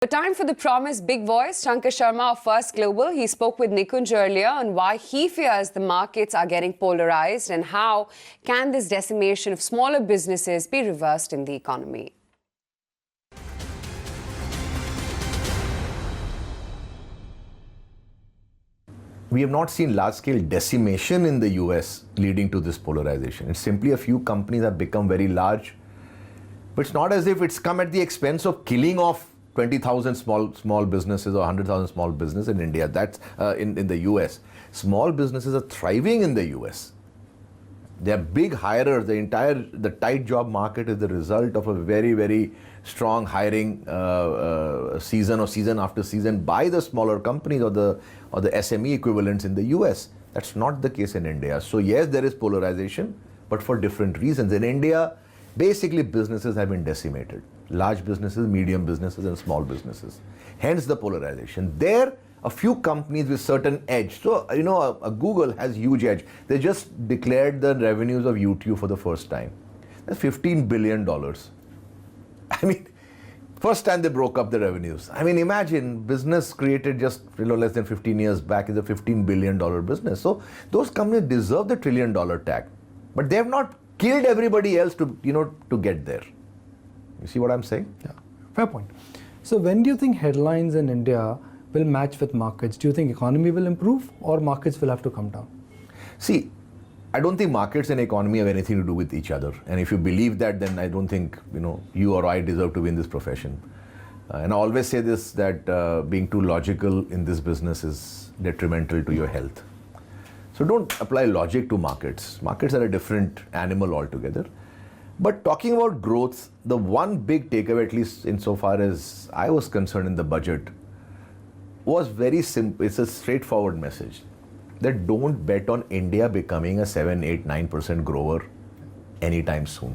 The time for the promised big voice, Shankar Sharma of First Global. He spoke with Nikunj earlier on why he fears the markets are getting polarized and how can this decimation of smaller businesses be reversed in the economy. We have not seen large-scale decimation in the US leading to this polarization. It's simply a few companies have become very large, but it's not as if it's come at the expense of killing off 20,000 small businesses or 100,000 small businesses in India. That's in the US. Small businesses are thriving in the US. They are big hirers. The tight job market is the result of a very, very strong hiring season after season by the smaller companies or the SME equivalents in the US. That's not the case in India. So yes, there is polarization, but for different reasons. In India, basically businesses have been decimated. Large businesses, medium businesses, and small businesses. Hence the polarization. There, a few companies with certain edge. So, a Google has huge edge. They just declared the revenues of YouTube for the first time. That's $15 billion. I mean, first time they broke up the revenues. I mean, imagine business created just less than 15 years back is a $15 billion business. So those companies deserve the $1 trillion tag. But they have not killed everybody else to get there. You see what I'm saying? Yeah, fair point. So when do you think headlines in India will match with markets? Do you think economy will improve or markets will have to come down? See, I don't think markets and economy have anything to do with each other. And if you believe that, then I don't think you or I deserve to be in this profession. And I always say this, that being too logical in this business is detrimental to your health. So don't apply logic to markets. Markets are a different animal altogether. But talking about growth, the one big takeaway, at least insofar as I was concerned in the budget, was very simple. It's a straightforward message that don't bet on India becoming a 7, 8, 9% grower anytime soon.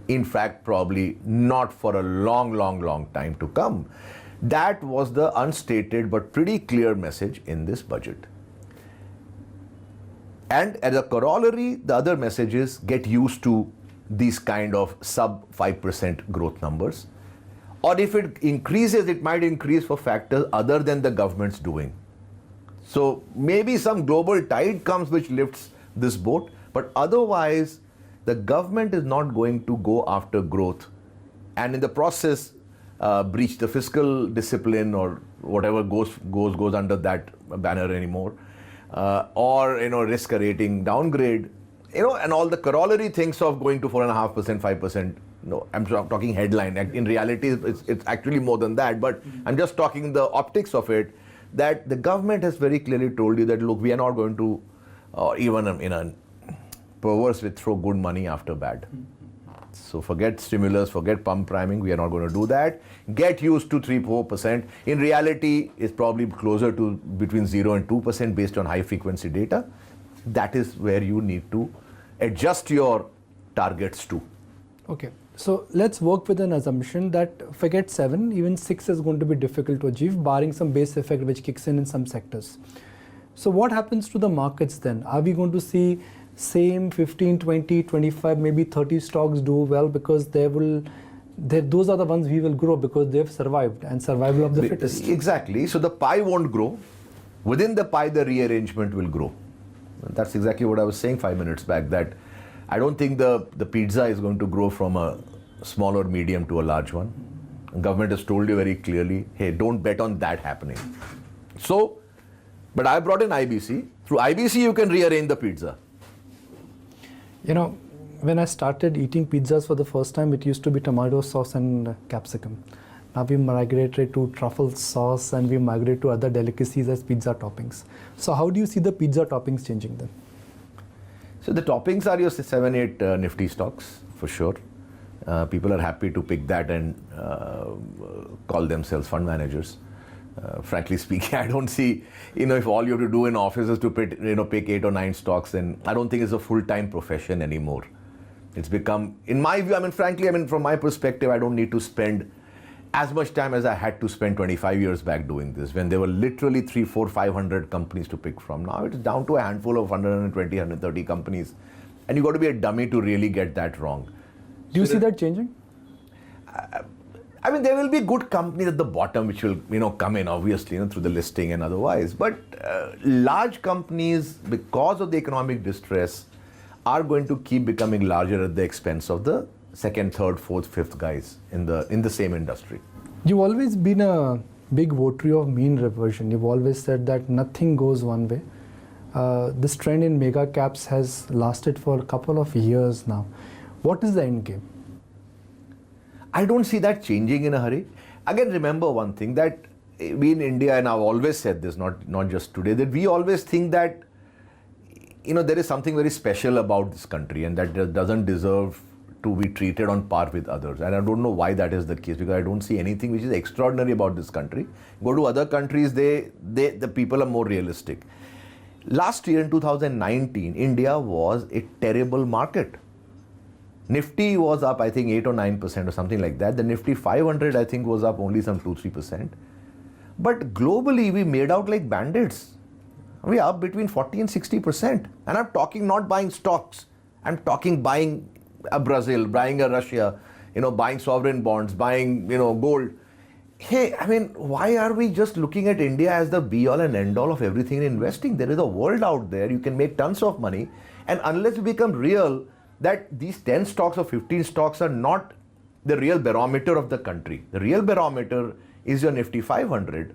In fact, probably not for a long time to come. That was the unstated but pretty clear message in this budget. And as a corollary, the other message is get used to these kind of sub 5% growth numbers. Or if it increases, it might increase for factors other than the government's doing. So maybe some global tide comes which lifts this boat, but otherwise the government is not going to go after growth and in the process breach the fiscal discipline or whatever goes under that banner anymore, or risk a rating downgrade, and all the corollary things of going to 4.5%, 5%. No, I'm talking headline. In reality, it's actually more than that. But I'm just talking the optics of it, that the government has very clearly told you that, look, we are not going to, even in a perverse way, throw good money after bad. So forget stimulus, forget pump priming. We are not going to do that. Get used to 3-4%. In reality, it's probably closer to between 0 and 2% based on high frequency data. That is where you need to adjust your targets to. Okay, so let's work with an assumption that forget 7, even 6 is going to be difficult to achieve, barring some base effect which kicks in some sectors. So what happens to the markets then? Are we going to see same 15, 20, 25, maybe 30 stocks do well because those are the ones we will grow because they've survived and survival of the fittest? Exactly. So the pie won't grow. Within the pie, the rearrangement will grow. That's exactly what I was saying 5 minutes back, that I don't think the pizza is going to grow from a small or medium to a large one. The government has told you very clearly, hey, don't bet on that happening. So, but I brought in IBC. Through IBC, you can rearrange the pizza. When I started eating pizzas for the first time, it used to be tomato sauce and capsicum. Now we migrated to truffle sauce and we migrated to other delicacies as pizza toppings. So how do you see the pizza toppings changing then? So the toppings are your 7, 8 nifty stocks for sure. People are happy to pick that and call themselves fund managers. Frankly speaking, I don't see, if all you have to do in office is to pick 8 or 9 stocks, then I don't think it's a full-time profession anymore. It's become, in my view, frankly, from my perspective, I don't need to spend as much time as I had to spend 25 years back doing this, when there were literally 300, 400, 500 companies to pick from. Now it's down to a handful of 120, 130 companies. And you've got to be a dummy to really get that wrong. Do you see that changing? I mean, there will be good companies at the bottom which will, come in obviously, through the listing and otherwise. But large companies, because of the economic distress, are going to keep becoming larger at the expense of the second, third, fourth, fifth guys in the same industry. You've always been a big votary of mean reversion. You've always said that nothing goes one way. This trend in mega caps has lasted for a couple of years now. What is the end game? I don't see that changing in a hurry. Again, remember one thing, that we in India, and I've always said this, not just today, that we always think that there is something very special about this country and that it doesn't deserve to be treated on par with others. And I don't know why that is the case, because I don't see anything which is extraordinary about this country. Go to other countries, the people are more realistic. Last year in 2019, India was a terrible market. Nifty was up, I think, 8 or 9% or something like that. The Nifty 500, I think, was up only some 2-3%. But globally, we made out like bandits. We are up between 40 and 60%. And I'm talking not buying stocks. I'm talking buying a Brazil, buying a Russia, buying sovereign bonds, buying, gold. Hey, I mean, why are we just looking at India as the be-all and end-all of everything in investing? There is a world out there. You can make tons of money. And unless you become real, that these 10 stocks or 15 stocks are not the real barometer of the country. The real barometer is your Nifty 500.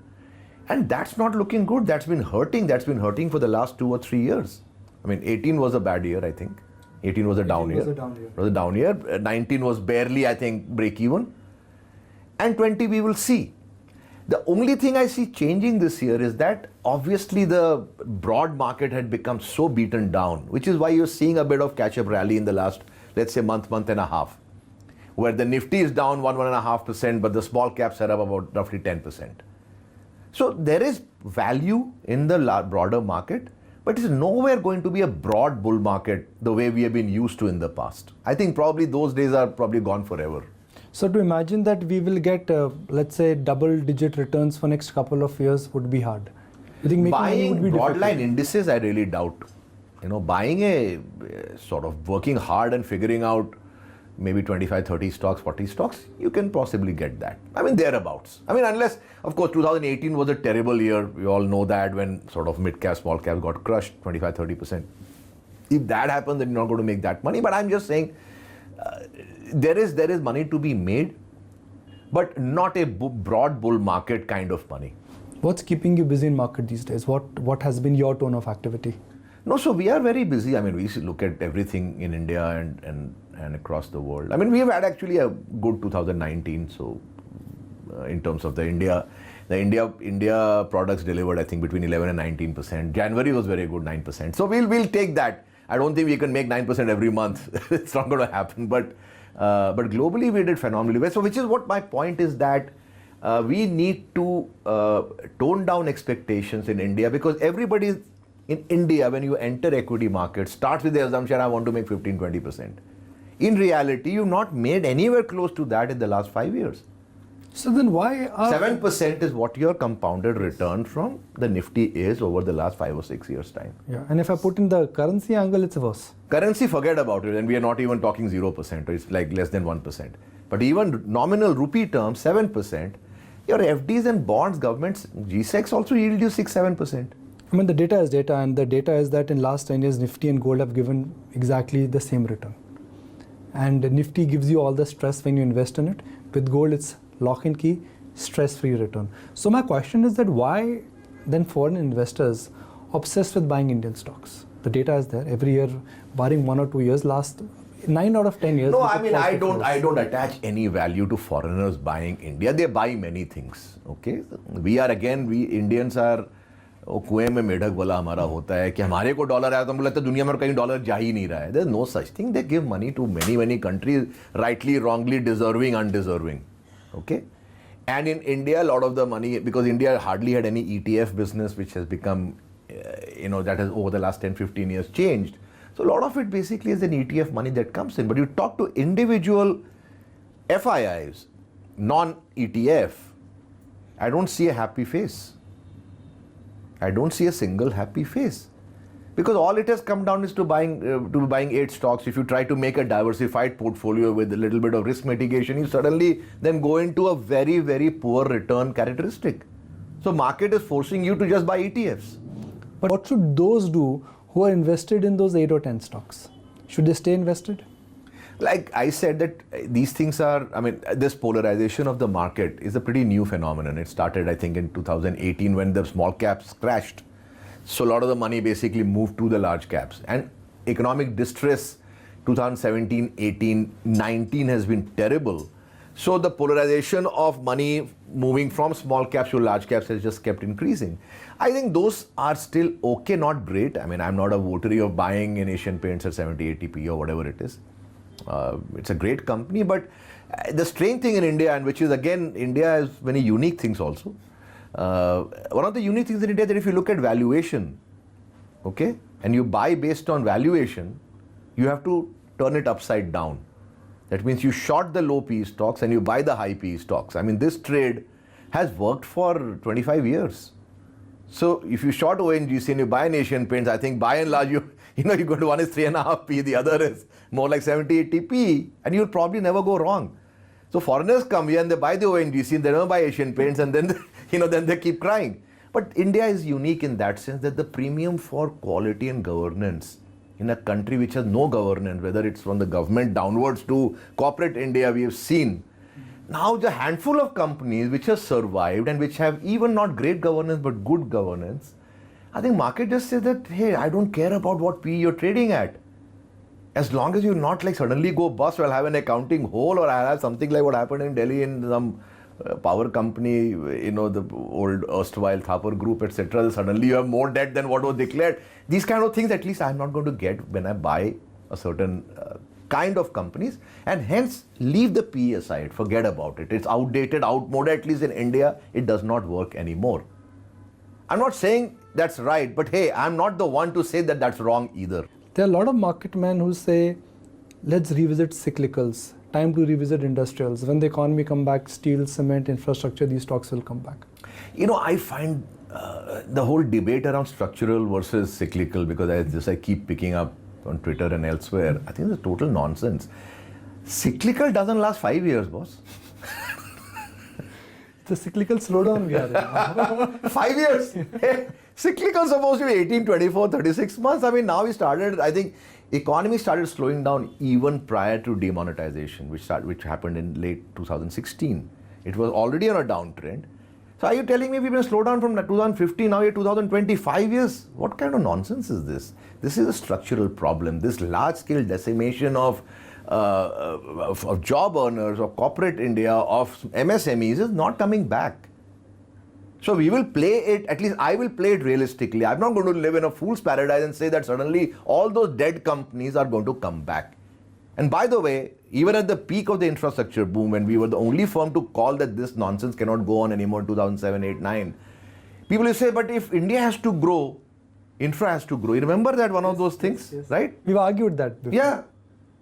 And that's not looking good. That's been hurting. That's been hurting for the last 2 or 3 years. I mean, 18 was a bad year, I think. 18 was a down year. It was a down year. 19 was barely, I think, break even. And 20 we will see. The only thing I see changing this year is that obviously the broad market had become so beaten down, which is why you're seeing a bit of catch-up rally in the last, let's say, month and a half, where the Nifty is down 1.5%, but the small caps are up about roughly 10%. So there is value in the broader market, but it's nowhere going to be a broad bull market the way we have been used to in the past. I think probably those days are probably gone forever. So to imagine that we will get, let's say, double-digit returns for next couple of years would be hard. You think buying broadline indices, I really doubt. Buying a sort of working hard and figuring out maybe 25, 30 stocks, 40 stocks, you can possibly get that. I mean, thereabouts. I mean, unless, of course, 2018 was a terrible year. We all know that, when sort of mid-cap, small-cap got crushed 25, 30%. If that happens, then you're not going to make that money. But I'm just saying, there is money to be made, but not a broad bull market kind of money. What's keeping you busy in market these days? What has been your tone of activity? No, so we are very busy. I mean, we look at everything in India and across the world. I mean, we have had actually a good 2019. So in terms of the India products delivered, I think, between 11 and 19%. January was very good, 9%. So we'll take that. I don't think we can make 9% every month. It's not going to happen. But globally, we did phenomenally well. So which is what my point is, that we need to tone down expectations in India, because everybody in India, when you enter equity markets, starts with the assumption, I want to make 15-20%. In reality, you've not made anywhere close to that in the last 5 years. So then why are 7% is what your compounded return from the Nifty is over the last 5 or 6 years' time. Yeah, and if I put in the currency angle, it's worse. Currency, forget about it, and we are not even talking 0%, it's like less than 1%. But even nominal rupee terms, 7%, your FDs and bonds, governments, GSECs also yield you 6-7%. I mean, the data is data, and the data is that in last 10 years, Nifty and gold have given exactly the same return. And Nifty gives you all the stress when you invest in it. With gold, it's lock and key, stress-free return. So my question is that why then foreign investors obsessed with buying Indian stocks? The data is there every year, barring 1 or 2 years, last 9 out of 10 years. No, I mean, I don't attach any value to foreigners buying India. They buy many things. Okay, we Indians are कुएं में मेढक वाला हमारा होता है कि हमारे को डॉलर आया तो हमको लगता है दुनिया में कहीं डॉलर जा ही नहीं रहा है. There's no such thing. They give money to many countries, rightly, wrongly, deserving, undeserving. Okay, and in India, a lot of the money, because India hardly had any ETF business, which has become, that has over the last 10-15 years changed. So a lot of it basically is an ETF money that comes in. But you talk to individual FIIs, non-ETF, I don't see a happy face. I don't see a single happy face. Because all it has come down is to buying 8 stocks. If you try to make a diversified portfolio with a little bit of risk mitigation, you suddenly then go into a very, very poor return characteristic. So market is forcing you to just buy ETFs. But what should those do who are invested in those 8 or 10 stocks? Should they stay invested? Like I said, that these things are, I mean, this polarization of the market is a pretty new phenomenon. It started, I think, in 2018 when the small caps crashed. So a lot of the money basically moved to the large caps. And economic distress 2017, 18, 19 has been terrible. So the polarization of money moving from small caps to large caps has just kept increasing. I think those are still okay, not great. I mean, I'm not a votary of buying in Asian Paints at 70, 80p or whatever it is. It's a great company, but the strange thing in India, and which is again, India has many unique things also. One of the unique things in India that if you look at valuation, okay, and you buy based on valuation, you have to turn it upside down. That means you short the low PE stocks and you buy the high PE stocks. I mean, this trade has worked for 25 years. So if you short ONGC and you buy an Asian Paints, I think by and large, you go to one is 3.5p, the other is more like 70, 80p, and you'll probably never go wrong. So foreigners come here and they buy the ONGC and they don't buy Asian Paints, and then then they keep crying. But India is unique in that sense that the premium for quality and governance in a country which has no governance, whether it's from the government downwards to corporate India, we have seen. Now the handful of companies which have survived and which have even not great governance but good governance, I think market just says that, hey, I don't care about what PE you're trading at. As long as you not like suddenly go bust or I'll have an accounting hole, or I'll have something like what happened in Delhi in some power company, the old erstwhile Thapar group, etc. Suddenly you have more debt than what was declared. These kind of things at least I'm not going to get when I buy a certain kind of companies, and hence leave the PE aside, forget about it. It's outdated, outmoded, at least in India, it does not work anymore. I'm not saying that's right, but hey, I'm not the one to say that that's wrong either. There are a lot of market men who say, let's revisit cyclicals, time to revisit industrials. When the economy come back, steel, cement, infrastructure, these stocks will come back. I find the whole debate around structural versus cyclical, because I keep picking up on Twitter and elsewhere, I think it's a total nonsense. Cyclical doesn't last 5 years, boss. It's a cyclical slowdown we are in. 5 years. Hey, cyclical supposed to be 18, 24, 36 months. I mean, now we started, I think, economy started slowing down even prior to demonetization, which happened in late 2016. It was already on a downtrend. So are you telling me we've been slowed down from 2015, now we're 2025 years? What kind of nonsense is this? This is a structural problem. This large-scale decimation of job earners, of corporate India, of MSMEs is not coming back. So we will play it, at least I will play it realistically. I'm not going to live in a fool's paradise and say that suddenly all those dead companies are going to come back. And by the way, even at the peak of the infrastructure boom, when we were the only firm to call that this nonsense cannot go on anymore in 2007, 8, 9, people will say, but if India has to grow, infra has to grow. You remember that one of those things, yes. Right? We've argued that before. Yeah.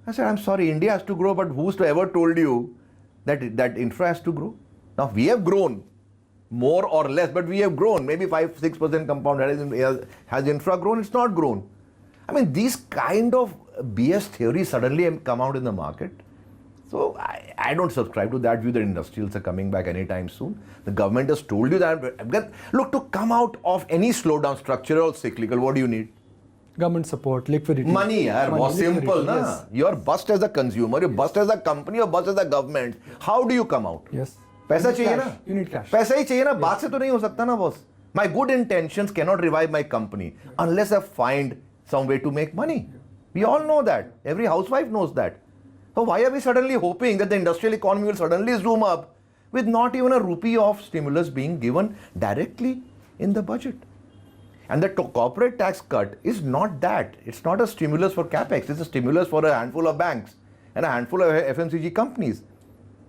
I said, I'm sorry, India has to grow, but who's ever told you that infra has to grow? Now, we have grown more or less, but we have grown. Maybe 5-6% compound. Has infra grown? It's not grown. I mean, these kind of BS theories suddenly come out in the market. So I don't subscribe to that view that industrials are coming back anytime soon. The government has told you that. Look, to come out of any slowdown, structural or cyclical, what do you need? Government support, liquidity. Money, was simple. Na? Yes. You're bust as a consumer, you're bust as a company, you're bust as a government. How do you come out? Yes. पैसा चाहिए ना? You need cash. पैसा ही चाहिए ना? बात से तो नहीं हो सकता ना, boss. My good intentions cannot revive my company unless I find some way to make money. We all know that. Every housewife knows that. So why are we suddenly hoping that the industrial economy will suddenly zoom up with not even a rupee of stimulus being given directly in the budget? And the corporate tax cut is not that. It's not a stimulus for capex. It's a stimulus for a handful of banks and a handful of FMCG companies,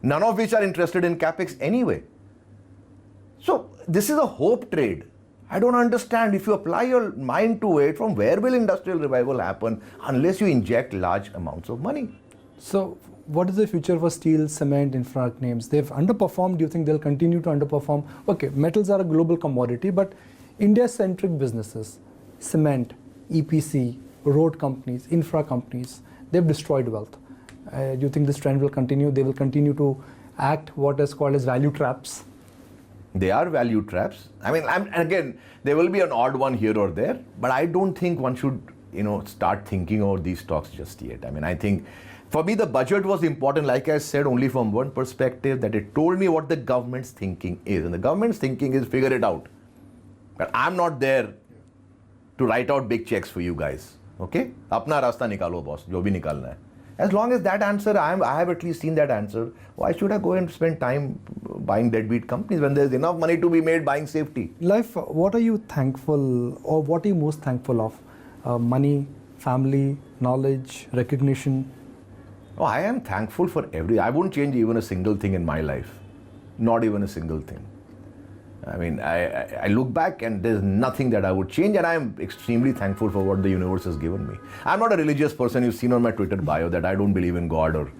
none of which are interested in capex anyway. So this is a hope trade. I don't understand. If you apply your mind to it, from where will industrial revival happen unless you inject large amounts of money? So what is the future for steel, cement, infra names? They've underperformed. Do you think they'll continue to underperform? Okay, metals are a global commodity, but India-centric businesses, cement, EPC, road companies, infra companies, they've destroyed wealth. Do you think this trend will continue? They will continue to act what is called as value traps? They are value traps. I mean, again, there will be an odd one here or there, but I don't think one should, start thinking about these stocks just yet. I mean, I think for me, the budget was important, like I said, only from one perspective, that it told me what the government's thinking is. And the government's thinking is figure it out. But I'm not there to write out big checks for you guys. Okay? Apna rasta nikalo, boss. Jo bhi nikalna hai. As long as that answer, I have at least seen that answer, why should I go and spend time buying deadbeat companies when there's enough money to be made buying safety? Life, what are you thankful, or what are you most thankful of? Money, family, knowledge, recognition? Oh, I am thankful for I wouldn't change even a single thing in my life. Not even a single thing. I mean, I look back and there's nothing that I would change, and I am extremely thankful for what the universe has given me. I'm not a religious person. You've seen on my Twitter bio that I don't believe in God, or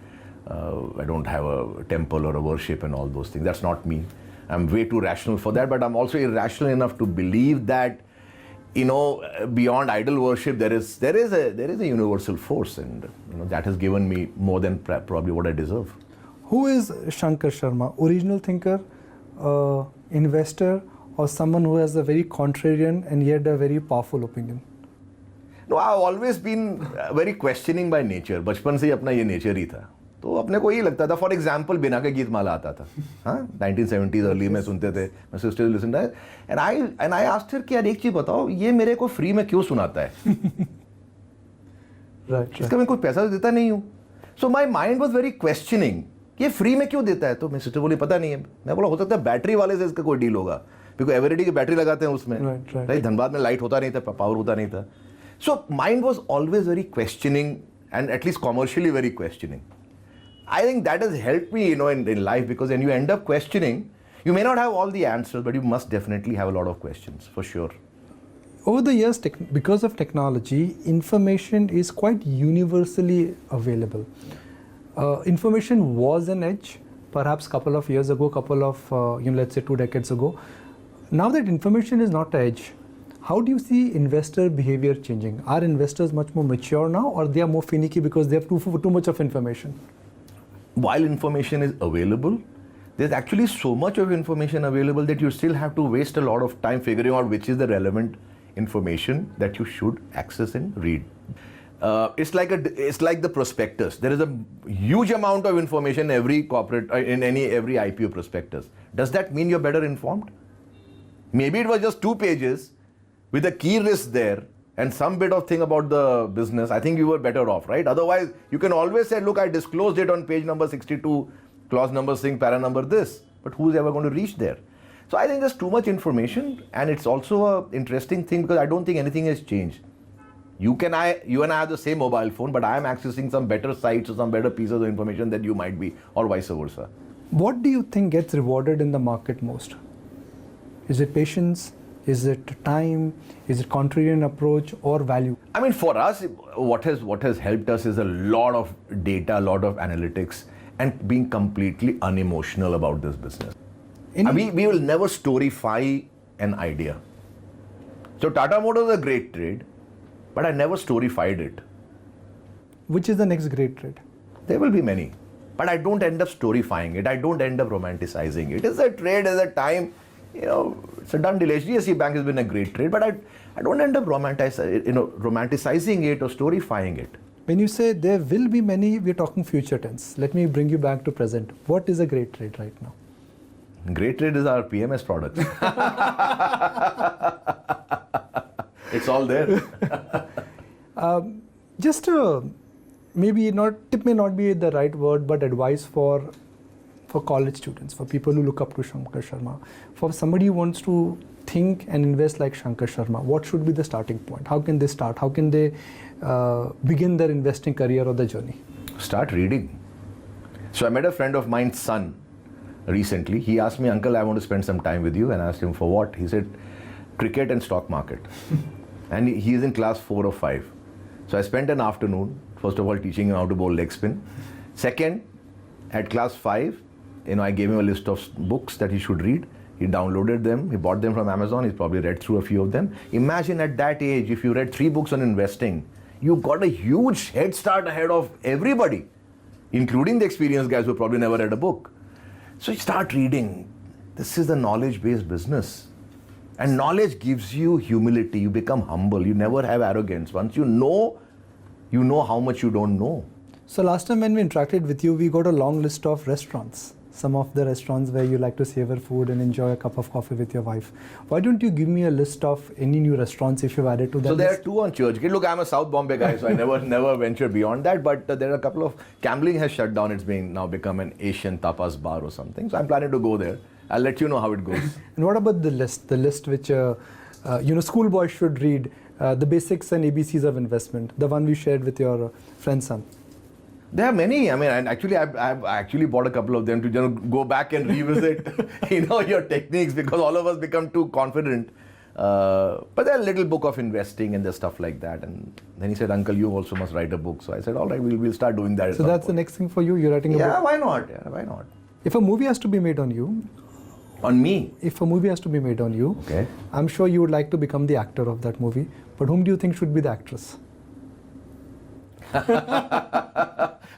I don't have a temple or a worship and all those things. That's not me. I'm way too rational for that, but I'm also irrational enough to believe that, beyond idol worship, there is a universal force, and that has given me more than probably what I deserve. Who is Shankar Sharma? Original thinker, investor, or someone who has a very contrarian and yet a very powerful opinion? No, I've always been very questioning by nature. बचपन से ही अपना ये nature ही था. तो अपने को ये लगता था. For example, बिना के गीत माला आता था. हाँ, 1970s early में सुनते थे. My sister listened to it, and I asked her कि यार एक चीज बताओ, ये मेरे को free में क्यों सुनाता है? Right. इसका मैं कोई पैसा देता नहीं हूँ. So my mind was very questioning. ये फ्री में क्यों देता है? तो मैं सिस्टर बोली पता नहीं है. मैं बोला हो सकता है बैटरी वाले से इसका कोई डील होगा, क्योंकि एवरीडे की बैटरी लगाते हैं उसमें. राइट. धनबाद में लाइट होता नहीं था, पावर होता नहीं था. So mind was always very questioning, and at least commercially very questioning. I think that has helped me in life, because when you end up questioning, you may not have all the answers, but you must definitely have a lot of questions, for sure. Over the years, because of technology, information is quite universally available. Information was an edge, perhaps couple of years ago, let's say 2 decades ago. Now that information is not an edge, how do you see investor behavior changing? Are investors much more mature now, or they are more finicky because they have too much of information? While information is available, there's actually so much of information available that you still have to waste a lot of time figuring out which is the relevant information that you should access and read. It's like the prospectus. There is a huge amount of information in every corporate, every IPO prospectus. Does that mean you're better informed? Maybe it was just 2 pages with a key risk there and some bit of thing about the business. I think you were better off, right? Otherwise, you can always say, look, I disclosed it on page number 62, clause number thing, para number this. But who's ever going to reach there? So I think there's too much information, and it's also an interesting thing because I don't think anything has changed. You and I have the same mobile phone, but I am accessing some better sites or some better pieces of information that you might be, or vice versa. What do you think gets rewarded in the market most? Is it patience? Is it time? Is it contrarian approach, or value? I mean, for us, what has helped us is a lot of data, a lot of analytics, and being completely unemotional about this business. We will never storyfy an idea. So Tata Motors is a great trade, but I never storyfied it. Which is the next great trade? There will be many, but I don't end up storyfying it. I don't end up romanticizing it. It's a trade at a time, it's a done deal. HDFC Bank has been a great trade, but I don't end up romanticizing it or storyfying it. When you say there will be many, we're talking future tense. Let me bring you back to present. What is a great trade right now? Great trade is our PMS product. It's all there. Just maybe tip may not be the right word, but advice for college students, for people who look up to Shankar Sharma, for somebody who wants to think and invest like Shankar Sharma. What should be the starting point? How can they start? How can they begin their investing career or the journey? Start reading. So I met a friend of mine's son recently. He asked me, Uncle, I want to spend some time with you. And I asked him, for what? He said, cricket and stock market. And he's in class 4 or 5. So I spent an afternoon, first of all, teaching him how to bowl leg spin. Second, at class 5, I gave him a list of books that he should read. He downloaded them, he bought them from Amazon, he's probably read through a few of them. Imagine at that age, if you read 3 books on investing, you got a huge head start ahead of everybody, including the experienced guys who probably never read a book. So you start reading. This is the knowledge-based business. And knowledge gives you humility. You become humble. You never have arrogance. Once you know how much you don't know. So last time when we interacted with you, we got a long list of restaurants. Some of the restaurants where you like to savor food and enjoy a cup of coffee with your wife. Why don't you give me a list of any new restaurants if you've added to that So there list? are 2 on Churchgate. Look, I'm a South Bombay guy, so I never ventured beyond that. But there are a couple of... Gambling has shut down. It's now become an Asian tapas bar or something. So I'm planning to go there. I'll let you know how it goes. And what about the list? The list which schoolboys should read, the basics and ABCs of investment, the one we shared with your friend's son. There are many. I mean, and actually, I've actually bought a couple of them to go back and revisit, your techniques, because all of us become too confident. But there's a little book of investing and there's stuff like that. And then he said, "Uncle, you also must write a book." So I said, "All right, we'll start doing that." So that's the next thing for you. You're writing a book. Yeah, why not? Yeah, why not? If a movie has to be made on you. On me? If a movie has to be made on you, okay, I'm sure you would like to become the actor of that movie. But whom do you think should be the actress?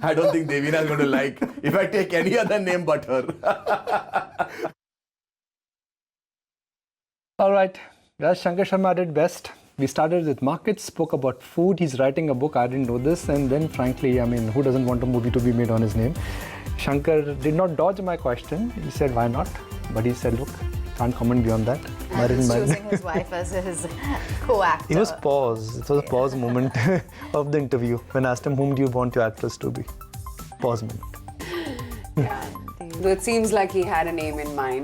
I don't think Devina is going to like if I take any other name but her. All right, as Shankar Sharma did best. We started with markets, spoke about food. He's writing a book. I didn't know this. And then frankly, I mean, who doesn't want a movie to be made on his name? Shankar did not dodge my question. He said, why not? But he said, look, can't comment beyond that. And he's choosing his wife as his co-actor. It was pause. It was a pause moment of the interview when I asked him, whom do you want your actress to be? Pause moment. Yeah. Though it seems like he had a name in mind.